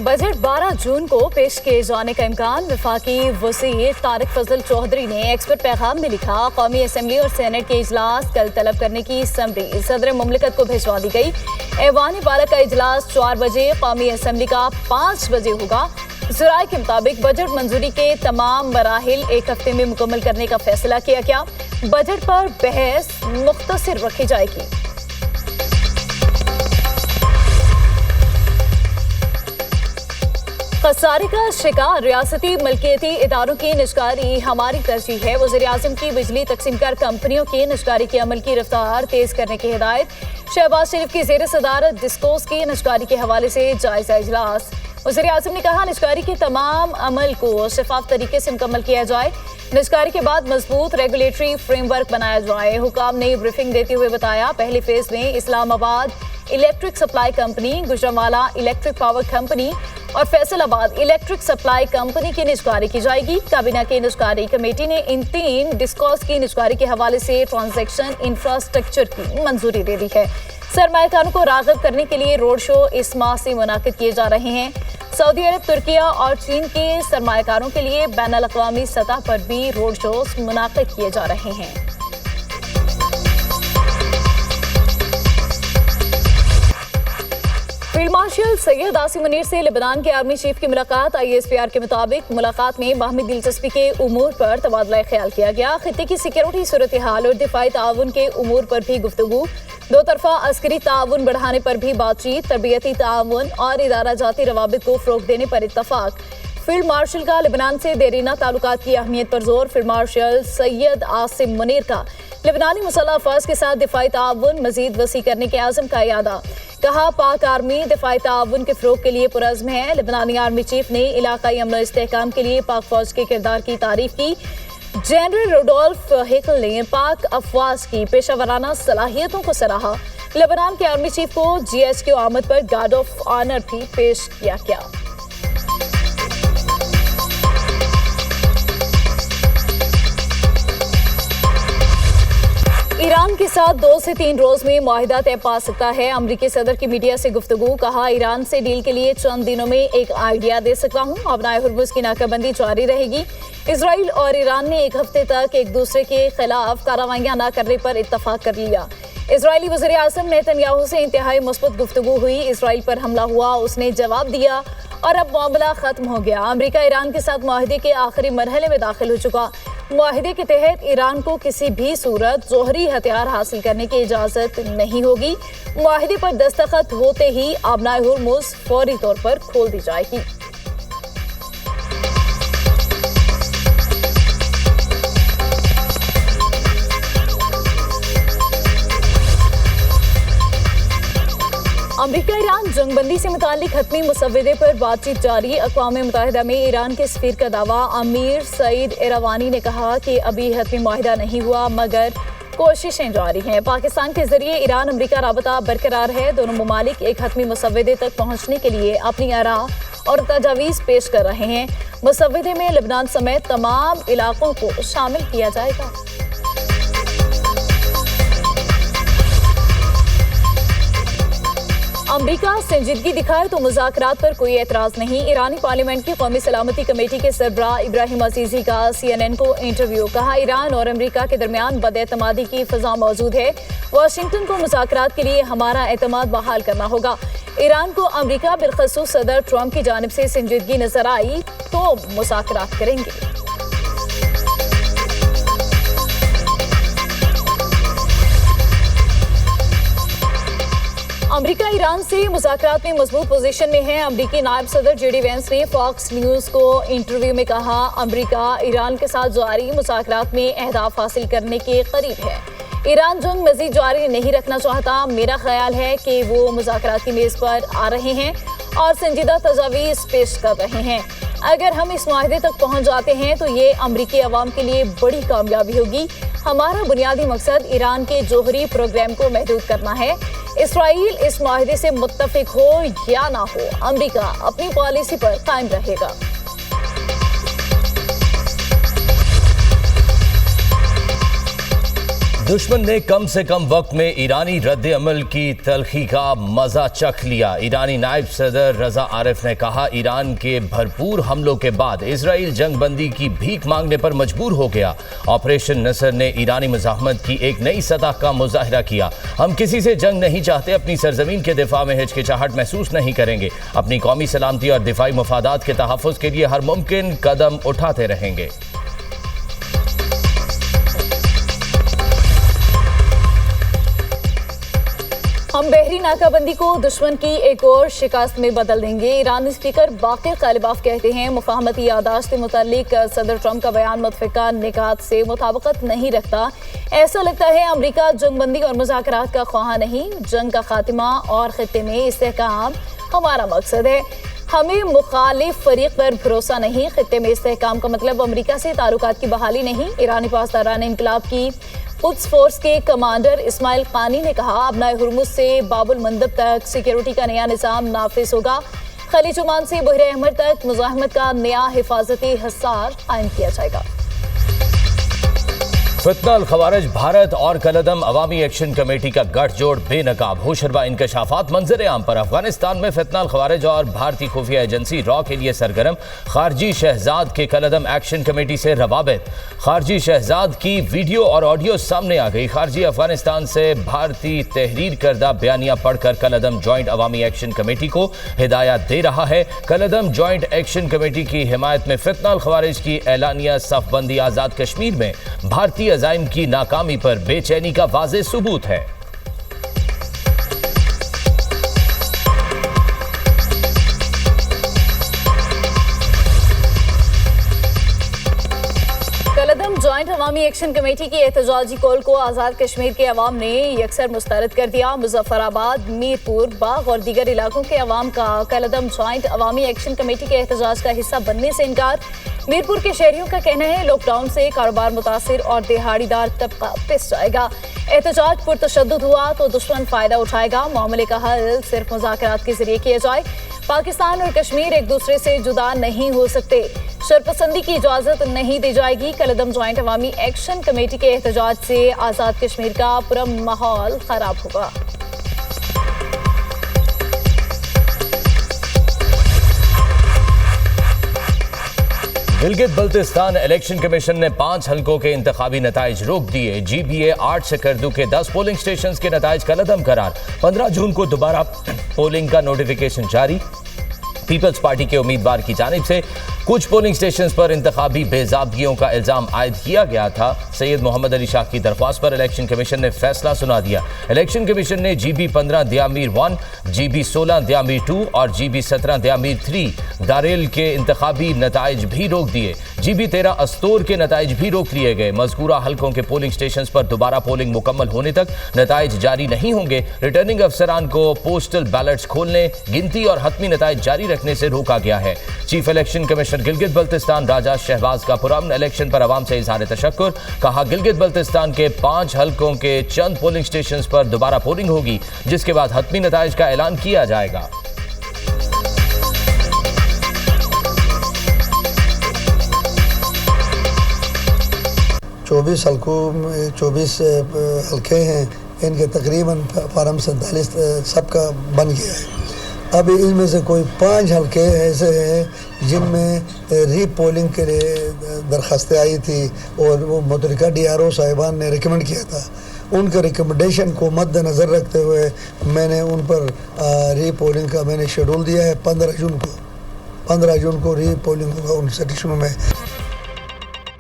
Budget 12 जून को पेश किए जाने का इम्कान। वफाकी वज़ीर तारिक फजल चौधरी ने एक्सपर्ट पैगाम में लिखा, कौमी असम्बली और सेनेट के इजलास कल तलब करने की समरी सदर मुमलिकत को भिजवा दी गई। ऐवान बाला का इजलास 4 बजे, कौमी असम्बली का 5 बजे होगा। ज़राए के मुताबिक बजट मंजूरी के तमाम मराहिल एक हफ्ते में मुकम्मल करने का फैसला किया गया। बजट पर बहस मुख्तसर रखी जाएगी। खसारे का शिकार रियासती मलकियती इदारों की निजकारी हमारी तरजीह है। वज़ीर-ए-आज़म की बिजली तकसीम कर कंपनियों की निजकारी के अमल की रफ्तार तेज करने की हिदायत। शहबाज शरीफ की ज़ेर सदारत डिस्कोस की निजकारी के हवाले से जायजा इजलास। वज़ीर-ए-आज़म ने कहा, निजकारी के तमाम अमल को शफाफ तरीके से मुकम्मल किया जाए। निजकारी के बाद मजबूत रेगुलेटरी फ्रेमवर्क बनाया जाए। हुकाम ने ब्रीफिंग देते हुए बताया, पहले फेज में Islamabad electric supply company, Gujranwala electric power company और फैसलाबाद इलेक्ट्रिक सप्लाई कंपनी की निजकारी की जाएगी। काबीना की निजकारी कमेटी ने इन 3 डिस्कॉस की निजकारी के हवाले से ट्रांजैक्शन इंफ्रास्ट्रक्चर की मंजूरी दे दी है। सरमायाकारों को राग़िब करने के लिए रोड शो इस माह से मुनाकिद किए जा रहे हैं। सऊदी अरब, तुर्किया और चीन के सरमायाकारों के लिए बैनुल अक़वामी सतह पर भी रोड शोज मुनाकिद किए जा रहे हैं। फील्ड मार्शल सैयद आसिम मुनीर से लेबनान के आर्मी चीफ की मुलाकात। ISPR के मुताबिक मुलाकात में बाहमी दिलचस्पी के उमूर पर तबादला ख्याल किया गया। खित्ते की सिक्योरिटी सूरत हाल और दिफाई ताउन के उमूर पर भी गुफ्तगू। दो तरफा अस्करी ताउन बढ़ाने पर भी बातचीत। तरबियती ताउन और इदारा जाती रवाबित को फ़रोग़ देने पर इत्तफाक। फील्ड मार्शल का लेबनान से देरीना ताल्लुकात की अहमियत पर जोर। फील्ड मार्शल सैयद आसिम मुनीर का लेबनानी मुसल्लह अफ़वाज के साथ दिफाई ताउन मज़ीद वसी करने के आज़म का यादा। कहा, पाक आर्मी दिफाई ताउन के फ़रोग़ के लिए पुरज़्म है। लेबनानी आर्मी चीफ ने इलाकाई अमन और इस्तेहकाम के लिए पाक फ़ौज के किरदार की तारीफ की। जनरल रुडोल्फ हेकल ने पाक अफ़वाज की पेशावराना सलाहियतों को सराहा। लेबनान के आर्मी चीफ को GHQ आमद पर गार्ड ऑफ ऑनर भी पेश किया गया। ईरान के साथ 2 से 3 रोज में मुआहिदा तय पा सकता है। अमरीकी सदर की मीडिया से गुफ्तगू। कहा, ईरान से डील के लिए चंद दिनों में एक आइडिया दे सकता हूँ। अबनाए हुर्मुज़ की नाकाबंदी जारी रहेगी। इसराइल और ईरान ने एक हफ्ते तक एक दूसरे के खिलाफ कार्रवाइयां न करने पर इत्तफाक कर लिया। इजरायली वज़ीर-ए-आज़म नेतन्याहू से इंतहाई मुस्बत गुफ्तगू हुई। इसराइल पर हमला हुआ, उसने जवाब दिया और अब मामला खत्म हो गया। अमरीका ईरान के साथ मुआहिदे के आखिरी मरहले में दाखिल हो चुका। मुआहिदे के तहत ईरान को किसी भी सूरत जोहरी हथियार हासिल करने की इजाज़त नहीं होगी। मुआहिदे पर दस्तखत होते ही अबनाए हुर्मुज़ फौरी तौर पर खोल दी जाएगी। अमरीका ईरान जंगबंदी से मुतालिक हतमी मुसव्वदे पर बातचीत जारी। अक़वाम मुत्तहिदा में ईरान के सफ़ीर का दावा। अमीर सईद इरावानी ने कहा कि अभी हतमी मुआहिदा नहीं हुआ मगर कोशिशें जारी हैं। पाकिस्तान के जरिए ईरान अमरीका राबता बरकरार है। दोनों ममालिक एक हतमी मुसव्वदे तक पहुँचने के लिए अपनी आरा और तजावीज़ पेश कर रहे हैं। मुसव्वदे में लेबनान समेत तमाम इलाकों को शामिल किया जाएगा। अमरीका संजीदगी दिखाए तो मुज़ाकरात पर कोई एतराज़ नहीं। ईरानी पार्लियामेंट की कौमी सलामती कमेटी के सरबराह इब्राहिम अजीज़ी का CNN को इंटरव्यू। कहा, ईरान और अमरीका के दरमियान बदएतमादी की फ़ज़ा मौजूद है। वाशिंगटन को मुज़ाकरात के लिए हमारा एतमाद बहाल करना होगा। ईरान को अमरीका बिलखसूस सदर ट्रंप की जानिब से संजीदगी नजर आई तो मुज़ाकरात करेंगे। अमरीका ईरान से मुज़ाकरात में मजबूत पोजीशन में है। अमरीकी नायब सदर JD वेंस ने फॉक्स न्यूज़ को इंटरव्यू में कहा, अमरीका ईरान के साथ जारी मुज़ाकरात में अहदाफ हासिल करने के करीब है। ईरान जंग मज़ीद जारी नहीं रखना चाहता। मेरा ख्याल है कि वो मुज़ाकरात की मेज़ पर आ रहे हैं और संजीदा तजावीज़ पेश कर रहे हैं। अगर हम इस मुआहिदे तक पहुँच जाते हैं तो ये अमरीकी अवाम के लिए बड़ी कामयाबी होगी। हमारा बुनियादी मकसद ईरान के जोहरी प्रोग्राम को महदूद करना है। इसराइल इस मुआहिदे से मुत्तफिक हो या ना हो, अमरीका अपनी पॉलिसी पर कायम रहेगा। دشمن نے کم سے کم وقت میں ایرانی رد عمل کی تلخی کا مزہ چکھ لیا۔ ایرانی نائب صدر رضا عارف نے کہا ایران کے بھرپور حملوں کے بعد اسرائیل جنگ بندی کی بھیک مانگنے پر مجبور ہو گیا۔ آپریشن نصر نے ایرانی مزاحمت کی ایک نئی سطح کا مظاہرہ کیا۔ ہم کسی سے جنگ نہیں چاہتے، اپنی سرزمین کے دفاع میں ہچکچاہٹ محسوس نہیں کریں گے، اپنی قومی سلامتی اور دفاعی مفادات کے تحفظ کے لیے ہر ممکن قدم اٹھاتے رہیں گے۔ ہم بحری ناکہ بندی کو دشمن کی ایک اور شکست میں بدل دیں گے، ایرانی اسپیکر باقر غالباف کہتے ہیں۔ مفاہمتی یادداشت سے متعلق صدر ٹرمپ کا بیان متفقہ نکات سے مطابقت نہیں رکھتا۔ ایسا لگتا ہے امریکہ جنگ بندی اور مذاکرات کا خواہاں نہیں، جنگ کا خاتمہ اور خطے میں استحکام ہمارا مقصد ہے۔ ہمیں مخالف فریق پر بھروسہ نہیں، خطے میں استحکام کا مطلب امریکہ سے تعلقات کی بحالی نہیں۔ ایرانی پاسداران انقلاب کی قدس فورس کے کمانڈر اسماعیل قانی نے کہا ابنائے ہرمز سے باب المندب تک سیکیورٹی کا نیا نظام نافذ ہوگا، خلیج عمان سے بحر احمر تک مزاحمت کا نیا حفاظتی حصار قائم کیا جائے گا۔ فتنہ الخوارج بھارت اور کالعدم عوامی ایکشن کمیٹی کا گٹھ جوڑ بے نقاب، ہوشربا انکشافات منظر عام پر۔ افغانستان میں فتنہ الخوارج اور بھارتی خفیہ ایجنسی را کے لیے سرگرم، خارجی شہزاد کے کالعدم ایکشن کمیٹی سے روابط۔ خارجی شہزاد کی ویڈیو اور آڈیو سامنے آ گئی۔ خارجی افغانستان سے بھارتی تحریر کردہ بیانیہ پڑھ کر کالعدم جوائنٹ عوامی ایکشن کمیٹی کو ہدایات دے رہا ہے۔ کالعدم جوائنٹ ایکشن کمیٹی کی حمایت میں فتنہ الخوارج کی اعلانیہ صف بندی آزاد کشمیر میں بھارتی عزائم کی ناکامی پر بے چینی کا واضح ثبوت ہے۔ کالعدم جوائنٹ عوامی ایکشن کمیٹی کی احتجاجی کال کو آزاد کشمیر کے عوام نے یکسر مسترد کر دیا۔ مظفر آباد، میرپور، باغ اور دیگر علاقوں کے عوام کا کالعدم جوائنٹ عوامی ایکشن کمیٹی کے احتجاج کا حصہ بننے سے انکار۔ میرپور کے شہریوں کا کہنا ہے لاک ڈاؤن سے کاروبار متاثر اور دہاڑی دار طبقہ پس جائے گا۔ احتجاج پرتشدد ہوا تو دشمن فائدہ اٹھائے گا، معاملے کا حل صرف مذاکرات کے ذریعے کیا جائے۔ پاکستان اور کشمیر ایک دوسرے سے جدا نہیں ہو سکتے، شرپسندی کی اجازت نہیں دی جائے گی۔ کالعدم جوائنٹ عوامی ایکشن کمیٹی کے احتجاج سے آزاد کشمیر کا پرامن ماحول خراب ہوگا۔ گلگت بلتستان الیکشن کمیشن نے 5 حلقوں کے انتخابی نتائج روک دیے۔ جی بی اے 8 سکردو کے 10 پولنگ سٹیشنز کے نتائج کالعدم قرار۔ 15 جون کو دوبارہ پولنگ کا نوٹیفیکیشن جاری۔ پیپلز پارٹی کے امیدوار کی جانب سے کچھ پولنگ سٹیشنز پر انتخابی بے ضابطگیوں کا الزام عائد کیا گیا تھا۔ سید محمد علی شاہ کی درخواست پر الیکشن کمیشن نے فیصلہ سنا دیا۔ الیکشن کمیشن نے G B 15 Diamer 1، G B 16 Diamer 2 اور جی بی 17 دیامیر 3 داریل کے انتخابی نتائج بھی روک دیے۔ جی بی 13 استور کے نتائج بھی روک لیے گئے۔ مذکورہ حلقوں کے پولنگ سٹیشنز پر دوبارہ پولنگ مکمل ہونے تک نتائج جاری نہیں ہوں گے۔ ریٹرننگ افسران کو پوسٹل بیلٹس کھولنے، گنتی اور حتمی نتائج جاری رکھنے سے روکا گیا ہے۔ Chief election commissioner Gilgit Baltistan Raja Shahbaz کا پرامن الیکشن پر عوام سے اظہار تشکر، کہا گلگت بلتستان کے 5 حلقوں کے چند پولنگ سٹیشنز پر دوبارہ پولنگ ہوگی، جس کے بعد حتمی نتائج کا اعلان کیا جائے گا۔ 24 حلقوں میں 24 حلقے ہیں، ان کے تقریباً فارم 47 سب کا بن گیا ہے۔ اب ان میں سے کوئی 5 حلقے ایسے ہیں جن میں ری پولنگ کے لیے درخواستیں آئی تھی اور وہ متعلقہ ڈی آر او صاحبان نے ریکمنڈ کیا تھا۔ ان کے ریکمنڈیشن کو مد نظر رکھتے ہوئے میں نے ان پر ری پولنگ کا میں نے شیڈول دیا ہے 15 جون کو ری پولنگ ہوگا ان سٹیشنوں میں۔